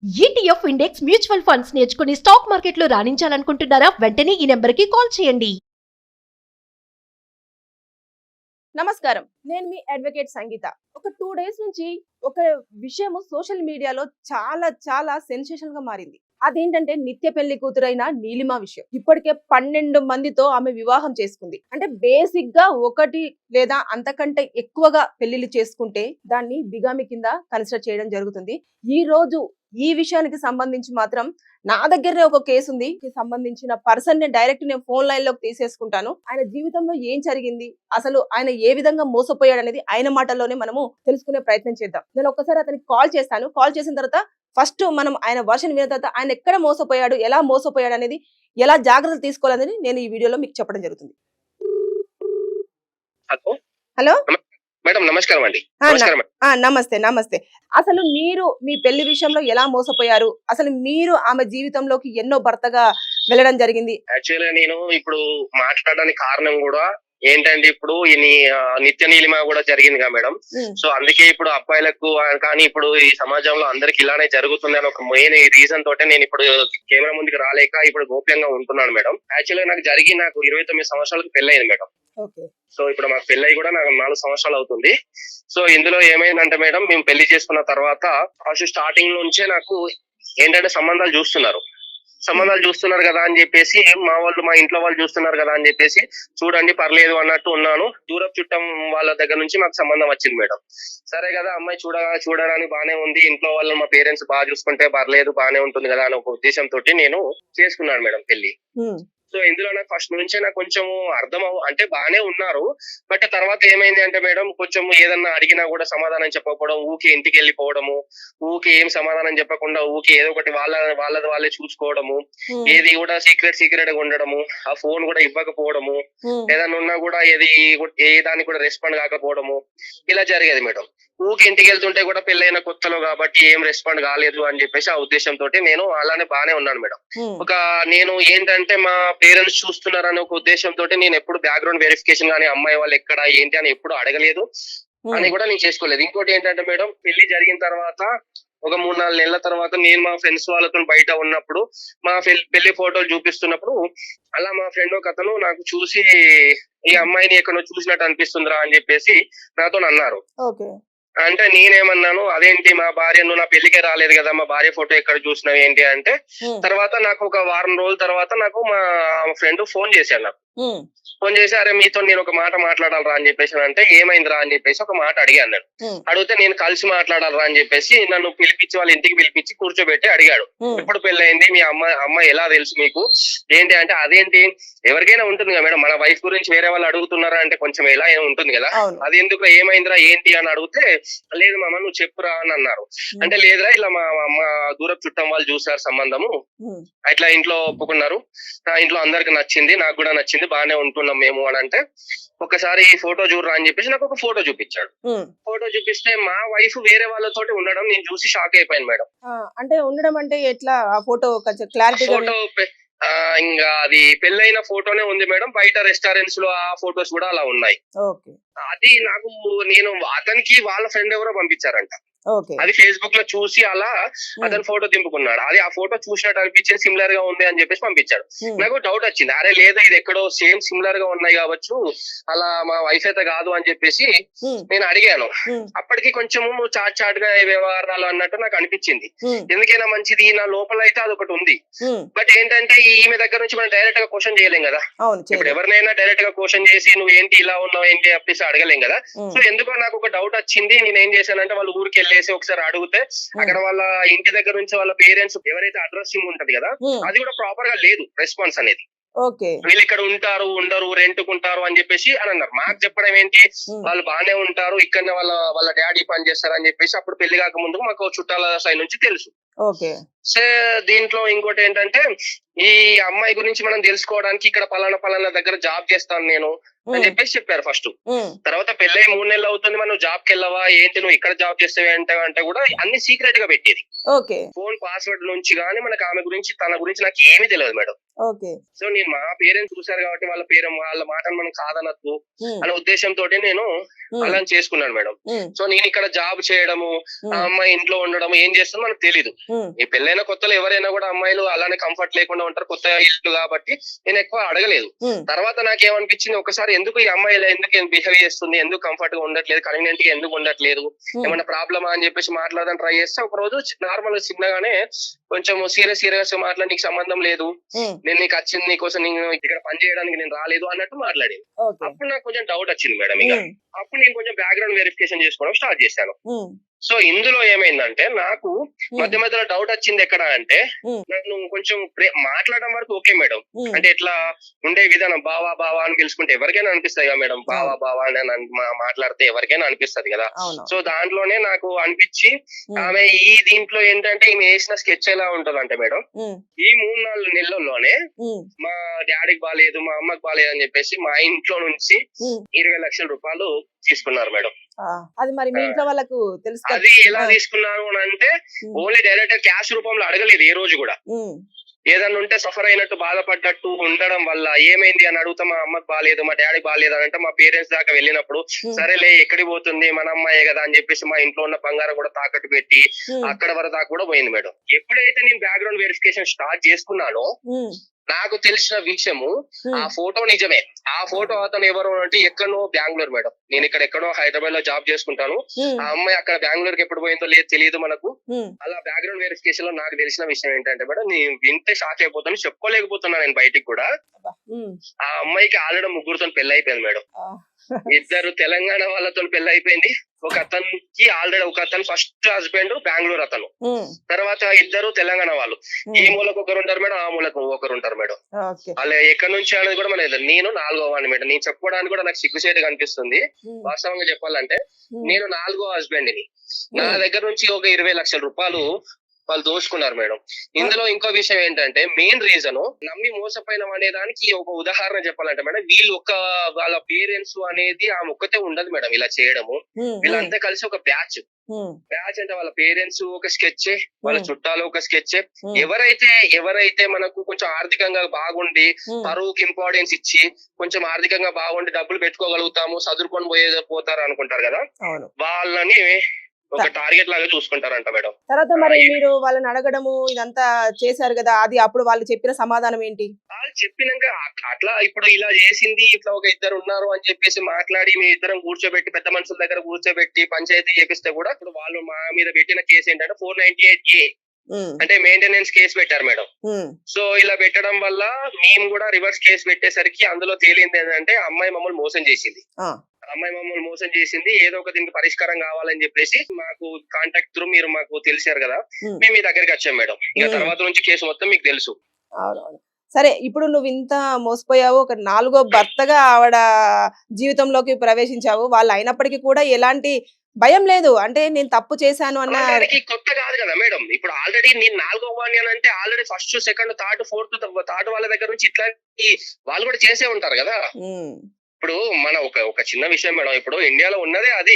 ETF index mutual funds నేర్చుకుని stock మార్కెట్లో రాణించాలనుకుంటున్నారా? వెంటనే ఈ నెంబర్కి కాల్ చేయండి. నమస్కారం, నేను మీ అడ్వకేట్ సంగీత. ఒక 2 డేస్ నుంచి ఒక విషయం సోషల్ మీడియాలో చాలా చాలా సెన్సేషన్ గా మారింది. అదేంటంటే నిత్య పెళ్లి కూతురైన నీలిమ విషయం. ఇప్పటికే 12 మందితో ఆమె వివాహం చేసుకుంది. అంటే బేసిక్ గా ఒకటి లేదా అంతకంటే ఎక్కువగా పెళ్లిళ్ళు చేసుకుంటే దాన్ని బిగామి కింద కన్సిడర్ చేయడం జరుగుతుంది. ఈ రోజు ఈ విషయానికి సంబంధించి మాత్రం నా దగ్గరనే ఒక కేసు ఉంది. సంబంధించిన పర్సన్ ని డైరెక్ట్ నేను ఫోన్ లైన్ లోకి తీసేసుకుంటాను. ఆయన జీవితంలో ఏం జరిగింది, అసలు ఆయన ఏ విధంగా మోసపోయాడు అనేది ఆయన మాటల్లోనే మనము తెలుసుకునే ప్రయత్నం చేద్దాం. నేను ఒక్కసారి అతనికి కాల్ చేస్తాను. కాల్ చేసిన తర్వాత ఫస్ట్ మనం ఆయన వర్షన్ విన్న తర్వాత ఆయన ఎక్కడ మోసపోయాడు, ఎలా మోసపోయాడు అనేది, ఎలా జాగ్రత్తలు తీసుకోవాలనేది నేను ఈ వీడియోలో మీకు చెప్పడం జరుగుతుంది. హలో మేడం, నమస్కారం అండి. నమస్తే నమస్తే. అసలు మీరు మీ పెళ్లి విషయంలో ఎలా మోసపోయారు, అసలు మీరు ఆమె జీవితంలోకి ఎన్నో భర్తగా వెళ్ళడం జరిగింది? యాక్చువల్గా నేను ఇప్పుడు మాట్లాడడానికి కారణం కూడా ఏంటంటే, ఇప్పుడు ఈ నిత్య నీలిమ కూడా జరిగిందిగా మేడం. సో అందుకే ఇప్పుడు అబ్బాయిలకు కానీ ఇప్పుడు ఈ సమాజంలో అందరికి ఇలానే జరుగుతుంది అని ఒక మెయిన్ రీజన్ తోటే నేను ఇప్పుడు కెమెరా ముందుకు రాలేక ఇప్పుడు గోప్యంగా ఉంటున్నాను మేడం. యాక్చువల్గా నాకు 29 సంవత్సరాలకు పెళ్ళయింది మేడం. సో ఇప్పుడు మాకు పెళ్ళయి కూడా నాకు 4 సంవత్సరాలు అవుతుంది. సో ఇందులో ఏమైందంటే మేడం, మేము పెళ్లి చేసుకున్న తర్వాత ఫస్ట్ స్టార్టింగ్ నుంచే నాకు ఏంటంటే సంబంధాలు చూస్తున్నారు కదా అని చెప్పేసి, మా ఇంట్లో వాళ్ళు చూస్తున్నారు కదా అని చెప్పేసి చూడండి పర్లేదు అన్నట్టు ఉన్నాను. దూరపు చుట్టం వాళ్ళ దగ్గర నుంచి మాకు సంబంధం వచ్చింది మేడం. సరే కదా, అమ్మాయి చూడడానికి బానే ఉంది, ఇంట్లో వాళ్ళు మా పేరెంట్స్ బాగా చూసుకుంటే పర్లేదు బానే ఉంటుంది కదా అని ఒక ఉద్దేశంతో నేను చేసుకున్నాను మేడం పెళ్లి. సో ఇందులో నాకు ఫస్ట్ నుంచే నాకు కొంచెం అంటే బానే ఉన్నారు. బట్ తర్వాత ఏమైంది అంటే మేడం, కొంచెం ఏదన్నా అడిగినా కూడా సమాధానం చెప్పకపోవడం, ఊకే ఇంటికి వెళ్ళిపోవడము, ఊకే ఏం సమాధానం చెప్పకుండా ఊకే ఏదో ఒకటి వాళ్ళది వాళ్ళే చూసుకోవడము, ఏది కూడా సీక్రెట్ గా ఉండడము, ఆ ఫోన్ కూడా ఇవ్వకపోవడము, ఏదన్నా ఉన్నా కూడా ఏ దానికి కూడా రెస్పాండ్ కాకపోవడము, ఇలా జరిగేది మేడం. ఊకి ఇంటికి వెళ్తుంటే కూడా పెళ్ళైన కొత్తలో కాబట్టి ఏం రెస్పాండ్ కాలేదు అని చెప్పేసి ఆ ఉద్దేశంతో నేను అలానే బానే ఉన్నాను మేడం. నేను ఏంటంటే మా పేరెంట్స్ చూస్తున్నారనే ఒక ఉద్దేశంతో నేను ఎప్పుడు బ్యాక్గ్రౌండ్ వెరిఫికేషన్ గానీ అమ్మాయి వాళ్ళు ఎక్కడ ఏంటి అని ఎప్పుడు అడగలేదు అని కూడా నేను చేసుకోలేదు. ఇంకోటి ఏంటంటే మేడం, పెళ్లి జరిగిన తర్వాత ఒక 3-4 నెలల తర్వాత నేను మా ఫ్రెండ్స్ వాళ్ళతో బయట ఉన్నప్పుడు మా పెళ్లి ఫోటోలు చూపిస్తున్నప్పుడు అలా మా ఫ్రెండ్ ఒక అతను నాకు చూసి ఈ అమ్మాయిని ఎక్కడో చూసినట్టు అనిపిస్తుందిరా అని చెప్పేసి నాతో అన్నారు. అంటే నేనేమన్నాను, అదేంటి మా భార్య, నువ్వు నా పెళ్లికే రాలేదు కదా, మా భార్య ఫోటో ఎక్కడ చూసినావు ఏంటి అంటే, తర్వాత నాకు ఒక వారం రోజుల తర్వాత నాకు మా ఫ్రెండ్ ఫోన్ చేశాడు. నాకు ఫోన్ చేసి, అరే మీతో నేను ఒక మాట మాట్లాడాలరా అని చెప్పేసి అంటే, ఏమైందిరా అని చెప్పేసి ఒక మాట అడిగాను. అడిగితే నేను కలిసి మాట్లాడాలరా అని చెప్పేసి నన్ను పిలిపించి వాళ్ళ ఇంటికి పిలిపించి కూర్చోబెట్టి అడిగాడు, ఎప్పుడు పెళ్ళయింది, మీ అమ్మాయి ఎలా తెలుసు మీకు ఏంటి అంటే, అదేంటి ఎవరికైనా ఉంటుంది కదా మేడం, మన వైఫ్ గురించి వేరే వాళ్ళు అడుగుతున్నారా అంటే కొంచెం ఎలా ఉంటుంది కదా, అది ఎందుకు ఏమైందిరా ఏంటి అని అడిగితే, లేదు మామ నువ్వు చెప్పురా అని అన్నారు. అంటే లేదురా ఇలా మా దూరపు చుట్టం వాళ్ళు చూసారు సంబంధము, అట్లా ఇంట్లో ఒప్పుకున్నారు, నా ఇంట్లో అందరికి నచ్చింది, నాకు కూడా నచ్చింది, బాగానే ఉంటున్నాం మేము అని అంటే, ఒకసారి ఈ ఫోటో చూడరా అని చెప్పేసి నాకు ఒక ఫోటో చూపించాడు. ఫోటో చూపిస్తే మా వైఫ్ వేరే వాళ్ళతోటి ఉండడం నేను చూసి షాక్ అయిపోయాను మేడం. అంటే ఉండడం అంటే ఎట్లా, ఆ ఫోటో క్లారిటీ ఫోటో ఇంకా అది పెళ్ళైన ఫోటోనే ఉంది మేడం, బయట రెస్టారెంట్స్ లో ఆ ఫోటోస్ కూడా అలా ఉన్నాయి. అది నేను అతనికి వాళ్ళ ఫ్రెండ్ ఎవరో పంపించారంట, అది ఫేస్బుక్ లో చూసి అలా అతను ఫోటో దింపుకున్నాడు. అది ఆ ఫోటో చూసినట్టు అనిపించింది, సిమిలర్ గా ఉంది అని చెప్పేసి పంపించాడు. నాకు డౌట్ వచ్చింది, అరే లేదా ఇది ఎక్కడో సేమ్ సిమిలర్ గా ఉన్నాయి కావచ్చు, అలా మా వైఫ్ అయితే కాదు అని చెప్పేసి నేను అడిగాను. అప్పటికి కొంచెం చాట్ గా వ్యవహారాలు అన్నట్టు నాకు అనిపించింది. ఎందుకైనా మంచిది, నా లోపల అయితే అది ఒకటి ఉంది. బట్ ఏంటంటే ఈమె దగ్గర నుంచి మనం డైరెక్ట్ గా క్వశ్చన్ చేయలేం కదా, ఇప్పుడు ఎవరినైనా డైరెక్ట్ గా క్వశ్చన్ చేసి నువ్వు ఏంటి ఇలా ఉన్నావు ఏంటి అప్పేసి అడగలేం కదా. సో ఎందుకో నాకు ఒక డౌట్ వచ్చింది, నేను ఏం చేశానంటే వాళ్ళ ఊరికి వెళ్ళేసి ఒకసారి అడిగితే అక్కడ వాళ్ళ ఇంటి దగ్గర నుంచి వాళ్ళ పేరెంట్స్ ఎవరైతే అడ్రస్సింగ్ ఉంటది కదా, అది కూడా ప్రాపర్ గా లేదు రెస్పాన్స్ అనేది. వీళ్ళు ఇక్కడ ఉంటారు ఉండరు రెంట్కుంటారు అని చెప్పేసి అని అన్నారు. మాకు చెప్పడం ఏంటి, వాళ్ళు బాగానే ఉంటారు ఇక్కడనే వాళ్ళ డాడీ పని చేస్తారు అని చెప్పేసి అప్పుడు పెళ్లి కాక ముందు మాకు చుట్టాల సైడ్ నుంచి తెలుసు. సో దీంట్లో ఇంకోటి ఏంటంటే, ఈ అమ్మాయి గురించి మనం తెలుసుకోవడానికి ఇక్కడ పలానా దగ్గర జాబ్ చేస్తాను నేను అని చెప్పేసి చెప్పారు ఫస్ట్. తర్వాత పెళ్ళై 3 నెలలు అవుతుంది, మనం జాబ్ కి వెళ్ళవా ఏంటి, నువ్వు ఇక్కడ జాబ్ చేస్తావే అంటే కూడా అన్ని సీక్రెట్ గా పెట్టేది. ఫోన్ పాస్వర్డ్ నుంచి గానీ మనకు ఆమె గురించి తన గురించి నాకు ఏమీ తెలియదు మేడం. సో నేను మా పేరెంట్స్ చూసారు కాబట్టి వాళ్ళ మాటను మనం కాదనద్దు అనే ఉద్దేశంతో నేను అలా చేసుకున్నాను మేడం. సో నేను ఇక్కడ జాబ్ చేయడము, ఆ అమ్మాయి ఇంట్లో ఉండడం ఏం చేస్తుందో మనకు తెలీదు. ఈ పెళ్ళైన కొత్తలో ఎవరైనా కూడా అమ్మాయిలు అలానే కంఫర్ట్ లేకుండా ఉంటారు, కొత్త ఇల్లు కాబట్టి నేను ఎక్కువ అడగలేదు. తర్వాత నాకేమనిపించింది, ఒకసారి ఎందుకు ఈ అమ్మాయి ఎందుకు బిహేవ్ చేస్తుంది, ఎందుకు కంఫర్ట్ గా ఉండట్లేదు, కన్వీనియంట్ గా ఎందుకు ఉండట్లేదు, ఏమన్నా ప్రాబ్లమా అని చెప్పేసి మాట్లాడడానికి ట్రై చేస్తే ఒక రోజు నార్మల్ గా చిన్నగానే కొంచెం సీరియస్ మాట్లాడి నీకు సంబంధం లేదు, నేను నీకు వచ్చింది నీకోసం, నేను ఇక్కడ పని చేయడానికి నేను రాలేదు అన్నట్టు మాట్లాడేది. అప్పుడు నాకు కొంచెం డౌట్ వచ్చింది మేడం. ఇక అప్పుడు నేను కొంచెం బ్యాక్గ్రౌండ్ వెరిఫికేషన్ చేసుకోవడం స్టార్ట్ చేశాను. సో ఇందులో ఏమైందంటే నాకు మధ్య మధ్యలో డౌట్ వచ్చింది ఎక్కడ అంటే, నన్ను కొంచెం మాట్లాడడం వరకు ఓకే మేడం, అంటే ఎట్లా ఉండే విధానం బావా అని పిలుచుకుంటే ఎవరికైనా అనిపిస్తుంది కదా మేడం, బావా అని మాట్లాడితే ఎవరికైనా అనిపిస్తుంది కదా. సో దాంట్లోనే నాకు అనిపించి ఆమె ఈ దీంట్లో ఏంటంటే ఈమె వేసిన స్కెచ్ ఎలా ఉంటదంటే మేడం, ఈ 3-4 నెలల్లోనే మా డాడీకి బాగాలేదు, మా అమ్మకి బాగాలేదు అని చెప్పేసి మా ఇంట్లో నుంచి 20 లక్షల రూపాయలు తీసుకున్నారు మేడం. అది మరి మీ ఇంట్లో వాళ్ళకు తెలుసు? అది ఎలా తీసుకున్నారు అంటే ఓన్లీ డైరెక్ట్ క్యాష్ రూపంలో అడగలేదు ఏ రోజు కూడా. ఏదన్నా ఉంటే సఫర్ అయినట్టు బాధపడ్డట్టు ఉండడం వల్ల ఏమైంది అని అడుగుతా, మా అమ్మకి బాగాలేదు, మా డాడీకి బాగాలేదు అని అంటే మా పేరెంట్స్ దాకా వెళ్ళినప్పుడు సరేలే ఎక్కడికి పోతుంది మన అమ్మాయే కదా అని చెప్పేసి మా ఇంట్లో ఉన్న బంగారం కూడా తాకట్టు పెట్టి అక్కడ వరకు దాకా కూడా పోయింది మేడం. ఎప్పుడైతే నేను బ్యాక్గ్రౌండ్ వెరిఫికేషన్ స్టార్ట్ చేసుకున్నానో నాకు తెలిసిన విషయము, ఆ ఫోటో నిజమే. ఆ ఫోటో అతను ఎవరు అంటే ఎక్కడో బెంగళూరు మేడం, నేను ఇక్కడ ఎక్కడో హైదరాబాద్ లో జాబ్ చేసుకుంటాను, ఆ అమ్మాయి అక్కడ బెంగళూరుకి ఎప్పుడు పోయిందో లేదు తెలియదు మనకు. అలా బ్యాక్గ్రౌండ్ వెరిఫికేషన్ లో నాకు తెలిసిన విషయం ఏంటంటే మేడం, నేను వింటే షాక్ అయిపోతాను, చెప్పుకోలేకపోతున్నా నేను బయటికి కూడా. ఆ అమ్మాయికి ఆల్రెడీ 3 పెళ్లి అయిపోయింది మేడం. 2 తెలంగాణ వాళ్ళతో పెళ్లి అయిపోయింది. ఒక అతను ఫస్ట్ హస్బెండ్ బెంగళూరు అతను, తర్వాత 2 తెలంగాణ వాళ్ళు. ఈ మూలకు ఒకరు ఉంటారు మేడం, ఆ మూలకు ఒకరు ఉంటారు మేడం. అలా ఎక్కడి నుంచి అనేది కూడా మన నేను 4వ వాడిని మేడం. నేను చెప్పుకోవడానికి కూడా నాకు సిగ్గుచేటుగా అనిపిస్తుంది. వాస్తవంగా చెప్పాలంటే నేను 4వ హస్బెండ్ ని. నా దగ్గర నుంచి ఒక 20 లక్షల రూపాయలు వాళ్ళు దోచుకున్నారు మేడం. ఇందులో ఇంకో విషయం ఏంటంటే, మెయిన్ రీజన్ నమ్మి మోసపోయిన అనే దానికి ఒక ఉదాహరణ చెప్పాలంటే మేడం, వాళ్ళ పేరెంట్స్ అనేది ఆ ఒక్కతే ఉండదు మేడం ఇలా చేయడము. వీళ్ళంతా కలిసి ఒక బ్యాచ్ అంటే వాళ్ళ పేరెంట్స్ ఒక స్కెచ్, వాళ్ళ చుట్టాలు ఒక స్కెచ్. ఎవరైతే మనకు కొంచెం ఆర్థికంగా బాగుండి పరువుకి ఇంపార్టెన్స్ ఇచ్చి కొంచెం ఆర్థికంగా బాగుండి డబ్బులు పెట్టుకోగలుగుతాము, చదువుకొని పోతారు అనుకుంటారు కదా, వాళ్ళని ఒక టార్గెట్ లాగా చూసుకుంటారంట మేడం. తర్వాత మరి మీరు వాళ్ళని అడగడము ఇదంతా చేశారు కదా, అది అప్పుడు వాళ్ళు చెప్పిన సమాధానం ఏంటి? వాళ్ళు చెప్పినాక అట్లా ఇప్పుడు ఇలా చేసింది, ఇట్లా ఒక 2 ఉన్నారు అని చెప్పేసి మాట్లాడి మీ 2 కూర్చోబెట్టి పెద్ద మనుషుల దగ్గర కూర్చోబెట్టి పంచాయతీ చేపిస్తే కూడా ఇప్పుడు వాళ్ళు మా మీద పెట్టిన కేసు ఏంటంటే 498A అంటే మెయింటెనెన్స్ కేసు పెట్టారు మేడం. సో ఇలా పెట్టడం వల్ల మేము కూడా రివర్స్ కేసు పెట్టేసరికి అందులో తేలింది ఏంటంటే అమ్మాయి మమ్మల్ని మోసం చేసింది, ఏదో ఒక దీనికి పరిష్కారం కావాలని చెప్పేసి మాకు కాంటాక్ట్ త్రూ మీరు మాకు తెలిసారు కదా, మేము మీ దగ్గరికి వచ్చాం మేడం. ఇక తర్వాత నుంచి కేసు మొత్తం మీకు తెలుసు. సరే, ఇప్పుడు నువ్వు ఇంత మోసపోయావు, ఒక 4వ భర్తగా ఆవిడ జీవితంలోకి ప్రవేశించావు, వాళ్ళు అయినప్పటికీ కూడా ఎలాంటి భయం లేదు, అంటే నేను తప్పు చేశాను అన్న కొత్త కాదు కదా మేడం. ఇప్పుడు ఆల్రెడీ నేను 4వ వాణి అని అంటే ఆల్రెడీ ఫస్ట్, సెకండ్, థర్డ్ వాళ్ళ దగ్గర నుంచి ఇట్లాంటి వాళ్ళు కూడా చేసే ఉంటారు కదా. ఇప్పుడు మన ఒక చిన్న విషయం మేడం, ఇప్పుడు ఇండియాలో ఉన్నదే అది,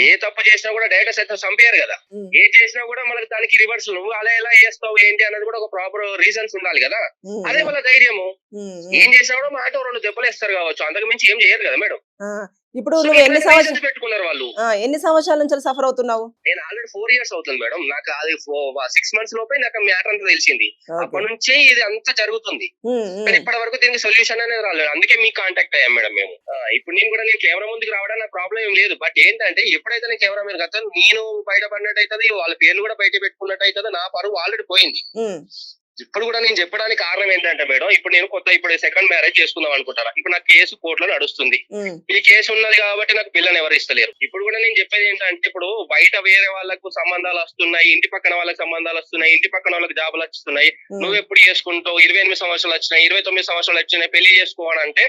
ఏ తప్పు చేసినా కూడా డైరెక్ట్ చంపేయారు కదా, ఏ చేసినా కూడా మనకి దానికి రివర్స్ నువ్వు అలా ఎలా చేస్తావు ఏంటి అనేది కూడా ఒక ప్రాపర్ రీజన్స్ ఉండాలి కదా. అదే వాళ్ళ ధైర్యము, ఏం చేసినా కూడా మాట 2 దెబ్బలు వేస్తారు కావచ్చు, అంతకు మించి ఏం చేయరు కదా మేడం. ఇప్పుడు నువ్వు ఎన్ని సంవత్సరాలు పెట్టుకున్నారు వాళ్ళు? ఎన్ని సంవత్సరాల నుంచి సఫర్ అవుతున్నావు? నేను ఆల్రెడీ 4 years అవుతుంది మేడం. నాకు అది 6 months లోపే నాకు మ్యాటర్ అంతా తెలిసింది. అప్పటి నుంచే ఇది అంతా జరుగుతుంది, కానీ ఇప్పటి వరకు దీనికి సొల్యూషన్ అనేది రాలేదు. అందుకే మీకు కాంటాక్ట్ అయ్యాం మేడం మేము. ఇప్పుడు నేను కెమెరా ముందుకు రావడానికి నాకు ప్రాబ్లం ఏం లేదు. బట్ ఏంటంటే ఎప్పుడైతే నేను కెమెరా మీద కదా నేను బయటపడినట్టు అవుతుంది, వాళ్ళ పేర్లు కూడా బయట పెట్టుకున్నట్టు అవుతుంది, నా పరువు ఆల్రెడీ పోయింది. ఇప్పుడు కూడా నేను చెప్పడానికి కారణం ఏంటంటే మేడం, ఇప్పుడు నేను ఇప్పుడు సెకండ్ మ్యారేజ్ చేసుకుందాం అనుకుంటారా, ఇప్పుడు నాకు కేసు కోర్టులో నడుస్తుంది. ఈ కేసు ఉన్నది కాబట్టి నాకు పిల్లని ఎవరు ఇస్తలేరు. ఇప్పుడు కూడా నేను చెప్పేది ఏంటంటే, ఇప్పుడు బయట వేరే వాళ్ళకు సంబంధాలు వస్తున్నాయి, ఇంటి పక్కన వాళ్ళకి సంబంధాలు వస్తున్నాయి, ఇంటి పక్కన వాళ్ళకి జాబులు వస్తున్నాయి, నువ్వు ఎప్పుడు చేసుకుంటావు, 28 సంవత్సరాలు వచ్చినాయి, 29 సంవత్సరాలు వచ్చినాయి, పెళ్లి చేసుకోవాలంటే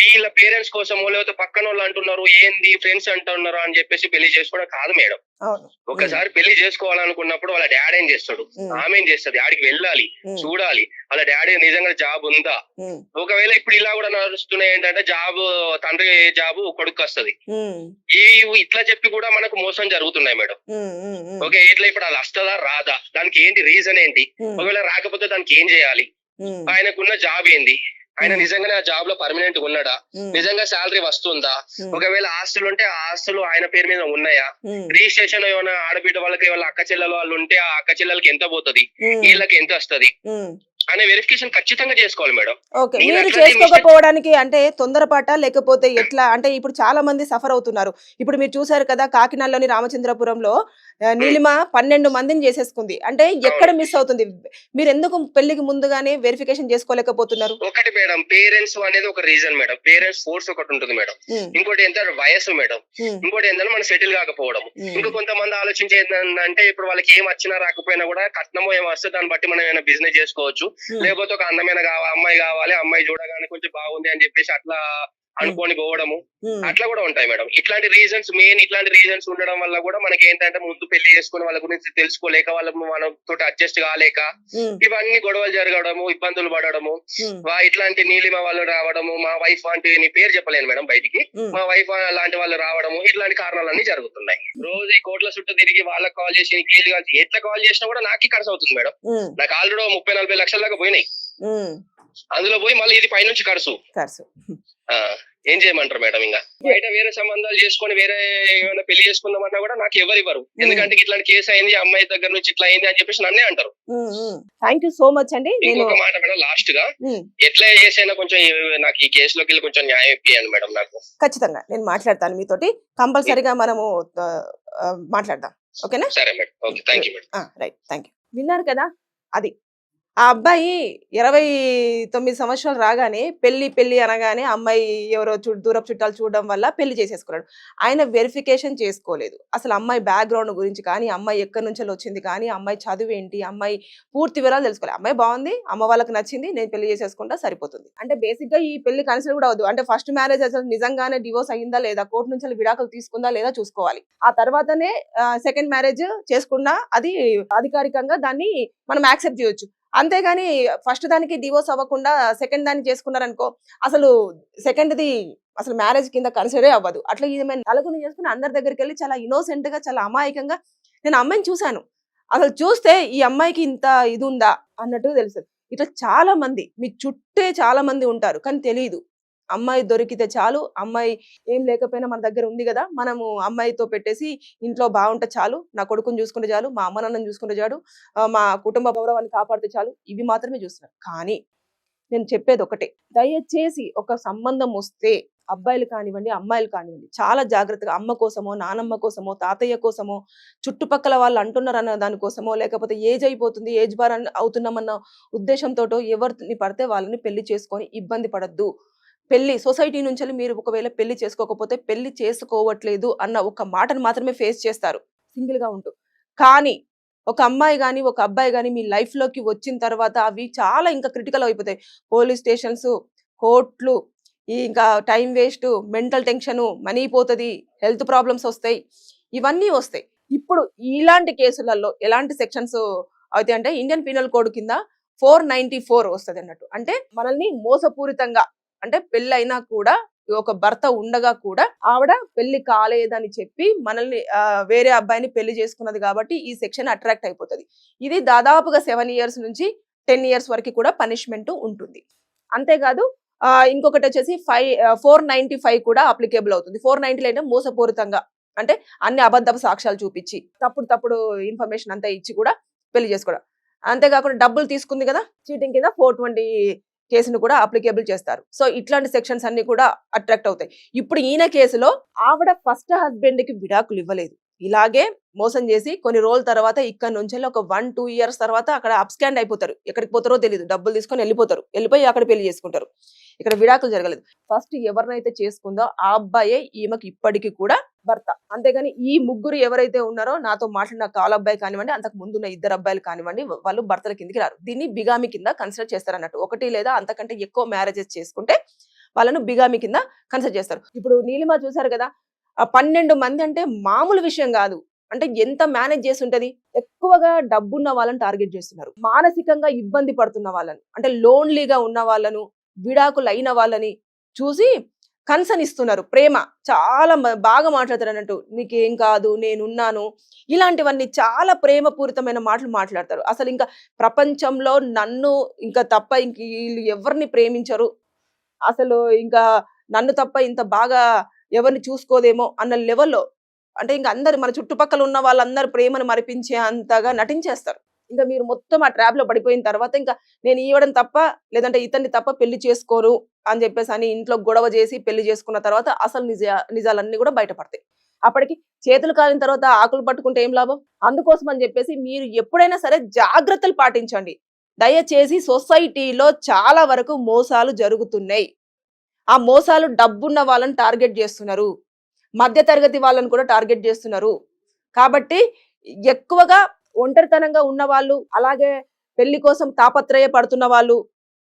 వీళ్ళ పేరెంట్స్ కోసమో లేకపోతే పక్కన వాళ్ళు అంటున్నారు, ఏంది ఫ్రెండ్స్ అంటున్నారు అని చెప్పేసి పెళ్లి చేసుకోవడం కాదు మేడం. ఒకసారి పెళ్లి చేసుకోవాలనుకున్నప్పుడు వాళ్ళ డాడ్ ఏం చేస్తాడు, ఆమె ఏం చేస్తుంది, ఆడికి వెళ్ళాలి, ఉమ్, చూడాలి వాళ్ళ డాడీ నిజంగా జాబ్ ఉందా. ఉమ్, ఒకవేళ ఇప్పుడు ఇలా కూడా నడుస్తున్నాయి ఏంటంటే జాబ్ తండ్రి జాబ్ కొడుకు వస్తుంది. ఉమ్, ఈ ఇట్లా చెప్పి కూడా మనకు మోసం జరుగుతున్నాయి మేడం. ఉమ్, ఉమ్, ఉమ్, ఓకే, ఇట్లా ఇప్పుడు అది వస్తుందా రాదా, దానికి ఏంటి రీజన్ ఏంటి, ఉమ్, ఒకవేళ రాకపోతే దానికి ఏం చేయాలి, ఉమ్, ఆయనకున్న జాబ్ ఏంది, ఆయన ఉమ్, నిజంగానే ఆ జాబ్ లో పర్మనెంట్ ఉన్నాడా, ఉమ్, నిజంగా శాలరీ వస్తుందా, ఉమ్, ఒకవేళ ఆస్తులు ఉంటే ఆ ఆస్తులు ఆయన పేరు మీద ఉన్నాయా, ఉమ్, రిజిస్ట్రేషన్ ఏమైనా ఆడబిడ్డ వాళ్ళకి ఏమైనా అక్క చెల్లెలు వాళ్ళు ఉంటే ఆ అక్క చెల్లెలకి ఎంత పోతుంది, ఉమ్, వీళ్ళకి ఎంత వస్తది ఉమ్. అనే వెరిఫికేషన్ ఖచ్చితంగా చేసుకోవాలి మేడం. ఓకే, నేను మీరు అట్లాంటి చేసుకోకపోవడానికి అంటే తొందరపాట లేకపోతే ఎట్లా అంటే ఇప్పుడు చాలా మంది సఫర్ అవుతున్నారు. ఇప్పుడు మీరు చూసారు కదా కాకినాడలోని రామచంద్రపురంలో నీలిమ 12 మందిని చేసేసుకుంది. అంటే ఎక్కడ అవును. మిస్ అవుతుంది? మీరు ఎందుకు పెళ్లికి ముందుగానే వెరిఫికేషన్ చేసుకోలేకపోతున్నారు? ఒకటి మేడం, పేరెంట్స్ అనేది ఒక రీజన్ మేడం, పేరెంట్స్ ఫోర్స్ ఒకటి ఉంటుంది మేడం, ఉమ్, ఇంకోటి ఎంత వయసు మేడం, ఉమ్, ఇంకోటి ఏంటంటే మనం సెటిల్ కాకపోవడం. ఉమ్, ఇంకా కొంతమంది ఆలోచించేది ఏంటంటే ఇప్పుడు వాళ్ళకి ఏం వచ్చినా రాకపోయినా కూడా కట్నమో ఏమో వస్తే దాన్ని బట్టి మనం ఏమైనా బిజినెస్ చేసుకోవచ్చు, ఉమ్, లేకపోతే ఒక అందమైన అమ్మాయి కావాలి, అమ్మాయి చూడగానే కొంచెం బాగుంది అని చెప్పేసి అట్లా అనుకొని పోవడము, ఉమ్, అట్లా కూడా ఉంటాయి మేడం. ఇట్లాంటి రీజన్స్ ఇట్లాంటి రీజన్స్ ఉండడం వల్ల కూడా మనకి ఏంటంటే ముందు పెళ్లి చేసుకుని వాళ్ళ గురించి తెలుసుకోలేక వాళ్ళ మనం తోటి అడ్జస్ట్ కాలేక ఉమ్, ఇవన్నీ గొడవలు జరగడము, ఇబ్బందులు పడడము, ఉమ్, ఇట్లాంటి నీలిమ వాళ్ళు రావడము, మా వైఫ్ అంటే నీ పేరు చెప్పలేను మేడం బయటికి, ఉమ్, మా వైఫ్ లాంటి వాళ్ళు రావడము, ఇట్లాంటి కారణాలన్నీ జరుగుతున్నాయి. రోజు ఈ కోట్ల చుట్టూ తిరిగి వాళ్ళకి కాల్ చేసి కేసు కాల్ ఎట్లా కాల్ చేసినా కూడా నాకు ఖర్చు అవుతుంది మేడం. ఉమ్, నాకు ఆల్రెడీ 30-40 లక్షల దాకా పోయినాయి, ఉమ్. అందులో పోయి మళ్ళీ ఇది పైనుంచి ఖర్చు. ఖర్చు. ఆ, ఏం చేయమంటారు మేడం? ఇంకా బయట వేరే సంబంధాలు చేసుకొని వేరే ఏమైనా పెళ్లి చేసుకుందామన్నా కూడా నాకు ఎవరు ఇవ్వరు, ఎందుకంటే ఇట్లాంటి కేసు అయింది, అమ్మాయి దగ్గర నుంచి ఇట్లా అయింది అని చెప్పేసి నన్నే అంటారు. థ్యాంక్ యూ సో మచ్ అండి. నేను ఇంకొక మాట మేడం లాస్ట్ గా, ఉమ్, ఎట్లా చేసైనా కొంచెం నాకు ఈ కేసులోకి వెళ్ళి కొంచెం న్యాయం ఇప్పియండి మేడం నాకు. ఖచ్చితంగా నేను మాట్లాడతాను మీతోటి. కంపల్సరిగా మనము ఆ, ఆ, మాట్లాడదాం. ఓకేనా? సరే madam, okay, thank you madam. Right, thank you. విన్నారు కదా, అది ఆ అబ్బాయి 29 సంవత్సరాలు రాగానే పెళ్లి అనగానే అమ్మాయి ఎవరో దూరపు చుట్టాలు చూడడం వల్ల పెళ్లి చేసేసుకున్నాడు. ఆయన వెరిఫికేషన్ చేసుకోలేదు. అసలు అమ్మాయి బ్యాక్గ్రౌండ్ గురించి కానీ, అమ్మాయి ఎక్కడి నుంచి వచ్చింది కానీ, అమ్మాయి చదువు ఏంటి, అమ్మాయి పూర్తి వివరాలు తెలుసుకోలేదు. అమ్మాయి బాగుంది, అమ్మ వాళ్ళకి నచ్చింది, నేను పెళ్లి చేసేసుకుంటా సరిపోతుంది. అంటే బేసిక్ గా ఈ పెళ్లి కన్సిడర్ కూడా అవద్దు. అంటే ఫస్ట్ మ్యారేజ్ అసలు నిజంగానే డివోర్స్ అయిందా లేదా, కోర్టు నుంచి విడాకులు తీసుకుందా లేదా చూసుకోవాలి. ఆ తర్వాతనే సెకండ్ మ్యారేజ్ చేసుకున్నా అది అధికారికంగా దాన్ని మనం యాక్సెప్ట్ చేయొచ్చు. అంతేగాని ఫస్ట్ దానికి డివోర్స్ అవ్వకుండా సెకండ్ దాన్ని చేసుకున్నారనుకో, అసలు సెకండ్ది అసలు మ్యారేజ్ కింద కన్సిడరే అవ్వదు. అట్లా ఈమె నలుగురిని చేసుకుని అందరి దగ్గరికి వెళ్ళి చాలా ఇన్నోసెంట్ గా, చాలా అమాయకంగా, నేను అమ్మాయిని చూశాను, అసలు చూస్తే ఈ అమ్మాయికి ఇంత ఇది ఉందా అన్నట్టు తెలుసు. ఇట్లా చాలా మంది మీ చుట్టే చాలా మంది ఉంటారు, కానీ తెలియదు. అమ్మాయి దొరికితే చాలు, అమ్మాయి ఏం లేకపోయినా మన దగ్గర ఉంది కదా, మనము అమ్మాయితో పెట్టేసి ఇంట్లో బాగుంటే చాలు, నా కొడుకుని చూసుకుంటే చాలు, మా అమ్మ నాన్నని చూసుకుంటే చాలు, మా కుటుంబ గౌరవాన్ని కాపాడితే చాలు, ఇవి మాత్రమే చూస్తున్నారు. కానీ నేను చెప్పేది ఒకటే, దయచేసి ఒక సంబంధం వస్తే అబ్బాయిలు కానివ్వండి, అమ్మాయిలు కానివ్వండి, చాలా జాగ్రత్తగా అమ్మ కోసమో, నానమ్మ కోసమో, తాతయ్య కోసమో, చుట్టుపక్కల వాళ్ళు అంటున్నారన్న దానికోసమో, లేకపోతే ఏజ్ అయిపోతుంది, ఏజ్ బార్ అవుతున్నామన్న ఉద్దేశంతో ఎవరిని పడితే వాళ్ళని పెళ్లి చేసుకొని ఇబ్బంది పడద్దు. పెళ్లి సొసైటీ నుంచి మీరు ఒకవేళ పెళ్లి చేసుకోకపోతే పెళ్లి చేసుకోవట్లేదు అన్న ఒక మాటను మాత్రమే ఫేస్ చేస్తారు సింగిల్ గా ఉంటూ. కానీ ఒక అమ్మాయి కానీ ఒక అబ్బాయి కానీ మీ లైఫ్ లోకి వచ్చిన తర్వాత అవి చాలా ఇంకా క్రిటికల్ అయిపోతాయి. పోలీస్ స్టేషన్స్, కోర్టులు, ఇంకా time waste, mental tension, money పోతుంది, హెల్త్ ప్రాబ్లమ్స్ వస్తాయి, ఇవన్నీ వస్తాయి. ఇప్పుడు ఇలాంటి కేసులలో ఎలాంటి సెక్షన్స్ అవుతాయి అంటే ఇండియన్ పీనల్ కోడ్ కింద 494 వస్తుంది అన్నట్టు. అంటే మనల్ని మోసపూరితంగా, అంటే పెళ్లి అయినా కూడా ఒక భర్త ఉండగా కూడా ఆవిడ పెళ్లి కాలేదని చెప్పి మనల్ని వేరే అబ్బాయిని పెళ్లి చేసుకున్నది కాబట్టి ఈ సెక్షన్ అట్రాక్ట్ అయిపోతుంది. ఇది దాదాపుగా 7 years నుంచి 10 years వరకు కూడా పనిష్మెంట్ ఉంటుంది. అంతేకాదు ఇంకొకటి వచ్చేసి 495 కూడా అప్లికేబుల్ అవుతుంది. 490 అంటే మోసపూరితంగా, అంటే అన్ని అబద్ధపు సాక్ష్యాలు చూపించి తప్పుడు ఇన్ఫర్మేషన్ అంతా ఇచ్చి కూడా పెళ్లి చేసుకోవడం. అంతేకాకుండా డబ్బులు తీసుకుంది కదా, చీటింగ్ కింద 420 కేసును కూడా అప్లికేబుల్ చేస్తారు. సో ఇట్లాంటి సెక్షన్స్ అన్ని కూడా అట్రాక్ట్ అవుతాయి. ఇప్పుడు ఈయన కేసులో ఆవిడ ఫస్ట్ హస్బెండ్ కి విడాకులు ఇవ్వలేదు, ఇలాగే మోసం చేసి కొన్ని రోజుల తర్వాత ఇక్కడ నుంచి ఒక 1-2 years తర్వాత అక్కడ అప్స్కాండ్ అయిపోతారు. ఎక్కడికి పోతారో తెలియదు, డబ్బులు తీసుకొని వెళ్ళిపోయి అక్కడ పెళ్లి చేసుకుంటారు. ఇక్కడ విడాకులు జరగలేదు. ఫస్ట్ ఎవరినైతే చేసుకుందో ఆ అబ్బాయే ఈమెకి ఇప్పటికీ కూడా భర్త. అంతేగాని ఈ ముగ్గురు ఎవరైతే ఉన్నారో, నాతో మాట్లాడిన కాలబ్బాయి కానివ్వండి, అంతకు ముందున్న 2 అబ్బాయిలు కానివ్వండి, వాళ్ళు భర్తల కిందకి రారు. దీన్ని బిగామి కింద కన్సిడర్ చేస్తారు అన్నట్టు. 1 లేదా అంతకంటే ఎక్కువ మ్యారేజెస్ చేసుకుంటే వాళ్ళను బిగామి కింద కన్సిడర్ చేస్తారు. ఇప్పుడు నీలిమ చూసారు కదా, 12 మంది అంటే మామూలు విషయం కాదు. అంటే ఎంత మేనేజ్ చేసి ఉంటది. ఎక్కువగా డబ్బున్న వాళ్ళని టార్గెట్ చేస్తున్నారు, మానసికంగా ఇబ్బంది పడుతున్న వాళ్ళని, అంటే లోన్లీగా ఉన్న వాళ్ళను, విడాకులు అయిన వాళ్ళని చూసి కన్సర్న్ ఇస్తున్నారు. ప్రేమ చాలా బాగా మాట్లాడతారు అన్నట్టు, నీకేం కాదు నేనున్నాను, ఇలాంటివన్నీ చాలా ప్రేమపూరితమైన మాటలు మాట్లాడతారు. అసలు ఇంకా ప్రపంచంలో నన్ను ఇంకా తప్ప ఇంక వీళ్ళు ఎవరిని ప్రేమించరు, అసలు ఇంకా నన్ను తప్ప ఇంత బాగా ఎవరిని చూసుకోదేమో అన్న లెవెల్లో, అంటే ఇంకా అందరు మన చుట్టుపక్కల ఉన్న వాళ్ళందరూ ప్రేమను మరిపించే అంతగా నటించేస్తారు. ఇంకా మీరు మొత్తం ఆ ట్రాప్ లో పడిపోయిన తర్వాత ఇంకా నేను ఈవడం తప్ప లేదంటే ఇతన్ని తప్ప పెళ్లి చేసుకోరు అని చెప్పేసి అని ఇంట్లో గొడవ చేసి పెళ్లి చేసుకున్న తర్వాత అసలు నిజాలన్నీ కూడా బయటపడతాయి. అప్పటికి చేతులు కాలిన తర్వాత ఆకులు పట్టుకుంటే ఏం లాభం. అందుకోసం అని చెప్పేసి మీరు ఎప్పుడైనా సరే జాగ్రత్తలు పాటించండి. దయచేసి సొసైటీలో చాలా వరకు మోసాలు జరుగుతున్నాయి. ఆ మోసాలు డబ్బున్న వాళ్ళని టార్గెట్ చేస్తున్నారు, మధ్య తరగతి వాళ్ళని కూడా టార్గెట్ చేస్తున్నారు. కాబట్టి ఎక్కువగా ఒంటరితనంగా ఉన్న వాళ్ళు, అలాగే పెళ్లి కోసం తాపత్రయ పడుతున్న వాళ్ళు,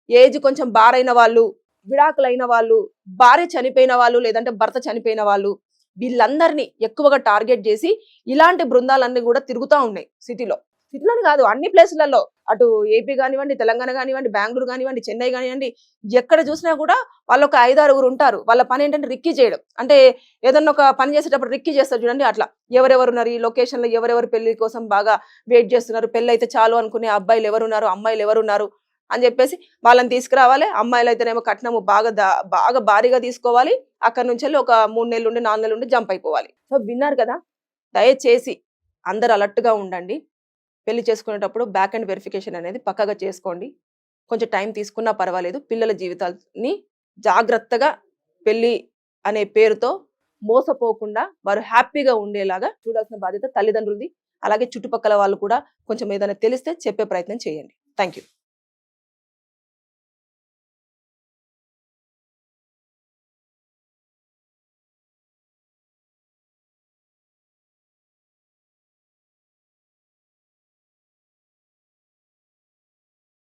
ఏజ్ కొంచెం బారైన వాళ్ళు, విడాకులైన వాళ్ళు, భార్య చనిపోయిన వాళ్ళు, లేదంటే భర్త చనిపోయిన వాళ్ళు, వీళ్ళందరినీ ఎక్కువగా టార్గెట్ చేసి ఇలాంటి బృందాలన్నీ కూడా తిరుగుతూ ఉన్నాయి సిటీలోని కాదు అన్ని ప్లేసులలో, అటు ఏపీ కానివ్వండి, తెలంగాణ కానివ్వండి, బెంగళూరు కానివ్వండి, చెన్నై కానివ్వండి, ఎక్కడ చూసినా కూడా వాళ్ళు ఒక 5-6 ఉంటారు. వాళ్ళ పని ఏంటంటే రిక్కీ చేయడం. అంటే ఏదన్నా ఒక పని చేసేటప్పుడు రిక్కీ చేస్తారు చూడండి, అట్లా ఎవరెవరు ఉన్నారు ఈ లొకేషన్ లో, ఎవరెవరు పెళ్లి కోసం బాగా వెయిట్ చేస్తున్నారు, పెళ్లి అయితే చాలు అనుకునే అబ్బాయిలు ఎవరున్నారు, అమ్మాయిలు ఎవరున్నారు అని చెప్పేసి వాళ్ళని తీసుకురావాలి. అమ్మాయిలు అయితేనేమో కట్నము బాగా భారీగా తీసుకోవాలి. అక్కడ నుంచి వెళ్ళి ఒక 3 నెలలు ఉండి 4 నెలలు ఉండి జంప్ అయిపోవాలి. సో విన్నారు కదా, దయచేసి అందరు అలర్ట్ గా ఉండండి. పెళ్లి చేసుకునేటప్పుడు బ్యాక్ అండ్ వెరిఫికేషన్ అనేది పక్కగా చేసుకోండి. కొంచెం టైం తీసుకున్నా పర్వాలేదు. పిల్లల జీవితాలని జాగ్రత్తగా పెళ్లి అనే పేరుతో మోసపోకుండా వారు హ్యాపీగా ఉండేలాగా చూడాల్సిన బాధ్యత తల్లిదండ్రులది. అలాగే చుట్టుపక్కల వాళ్ళు కూడా కొంచెం ఏదైనా తెలిస్తే చెప్పే ప్రయత్నం చేయండి. Thank you.